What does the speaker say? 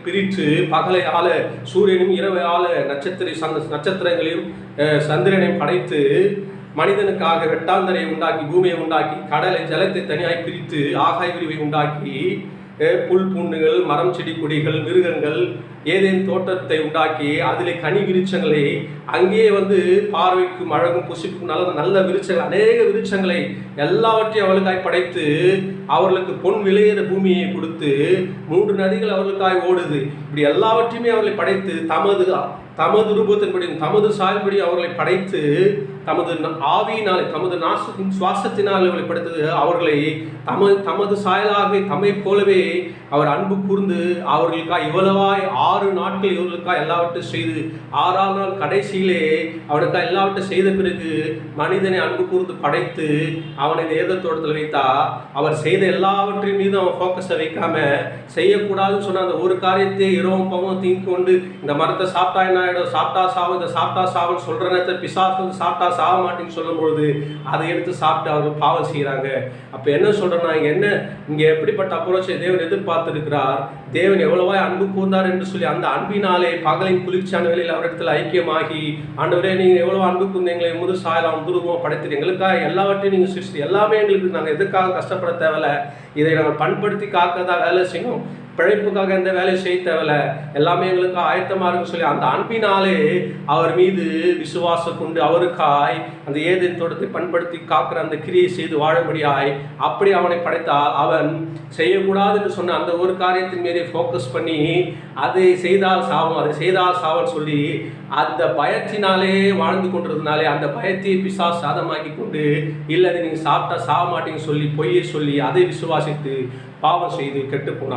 பிரித்து பகலை ஆள சூரியனும் இரவை ஆள நட்சத்திரங்களையும் சந்திரனையும் படைத்து மனிதனுக்காக வெட்டாந்தரை உண்டாக்கி பூமியை உண்டாக்கி கடலை ஜலத்தை தனியாய் பிரித்து ஆகாய விரிவை உண்டாக்கி புல் பூண்டுகள் மரம் செடி கொடிகள் மிருகங்கள் ஏதேன் தோட்டத்தை உண்டாக்கி அதில் கனி விருட்சங்களை அங்கேயே பார்வைக்கும் அழகும் புசிப்புக்கும் நல்ல விருட்சங்கள் அநேக விருட்சங்களை எல்லாவற்றையும் அவர்களுக்காய் படைத்து அவர்களுக்கு பொன் விளையிற பூமியை கொடுத்து 3 நதிகள் அவர்களுக்காய் ஓடுது. இப்படி எல்லாவற்றையுமே அவர்களை படைத்து தமது ரூபத்தின்படி தமது சாயல்படி அவர்களை படைத்து தமது ஆவியினாலே தமது சுவாசத்தினால் அவர்களை படைத்தது. அவர்களை தமது சாயலாகவே தம்மை போலவே அவர் அன்பு கூர்ந்து அவர்களுக்காக இவ்வளவாய் 6 நாட்கள் இவர்களுக்காக எல்லாவற்றையும் செய்து 6ஆம் நாள் கடைசியிலே அவனுக்காக எல்லாவற்றையும் செய்த பிறகு மனிதனை அன்பு கூர்ந்து படைத்து அவனை ஏதோ தோட்டத்தில் வைத்தா அவர் செய்த எல்லாவற்றின் மீதும் அவன் ஃபோக்கஸை வைக்காம செய்யக்கூடாதுன்னு சொன்ன அந்த ஒரு காரியத்தை இரவும் பவம் தீங்கி கொண்டு இந்த மரத்தை சாப்பிட்டா என்ன ஆகிடும், சாப்பிட்டா சாவும், இந்த சாப்பிட்டா சாவுன்னு சொல்கிற நேரத்தை பிசாசு சாப்பிட்டா சாக மாட்டேன்னு சொல்லும்பொழுது அதை எடுத்து சாப்பிட்டு அவர்கள் பாவம் செய்கிறாங்க. அப்போ என்ன சொல்கிறேன்னா இங்கே எப்படிப்பட்ட அப்ரோச்சை தேவன் எதிர்பார்த்திருக்கிறார், தேவன் எவ்வளவா அன்பு கூர்ந்தார் என்று சொல்லி அந்த அன்பினாலே பகலின் குளிர்ச்சியான வேளையில் அவரிடத்தில் ஐக்கியமாகி ஆண்டவரே நீங்கள் எவ்வளோ அன்பு கூர்ந்து முழு சாயலாம் துருவம் படைத்து எங்களுக்காக எல்லாவற்றையும் நீங்கள் சிருஷ்டி எல்லாமே எங்களுக்கு நாங்கள் எதுக்காக கஷ்டப்பட தேவையில்ல, இதை நாங்கள் பண்படுத்தி காக்கதான் வேலை செய்யணும், பிழைப்புக்காக எந்த வேலையை செய்ய தேவையில்ல, எல்லாமே எங்களுக்கு ஆயத்தமாக இருக்குன்னு சொல்லி அந்த அன்பினாலே அவர் மீது விசுவாசம் கொண்டு அவருக்காய் அந்த ஏதேன் தோட்டத்தை பண்படுத்தி காக்கிற அந்த கிரியை செய்து வாழும்படியாய் அப்படி அவனை படைத்தால் அவன் செய்யக்கூடாது என்று சொன்ன அந்த ஒரு காரியத்தின் மீதே ஃபோக்கஸ் பண்ணி அதை செய்தால் சாவும் அதை செய்தால் சாவன்னு சொல்லி அந்த பயத்தினாலே வாழ்ந்து கொண்டிருந்தனாலே அந்த பயத்தை பிசாசு சாதமாக்கி கொண்டு இல்லை அதை நீங்கள் சாப்பிட்டா சாக மாட்டீங்கன்னு சொல்லி பொய்யை சொல்லி அதை விசுவாசித்து பாவம் செய்து கெட்டு போனார்.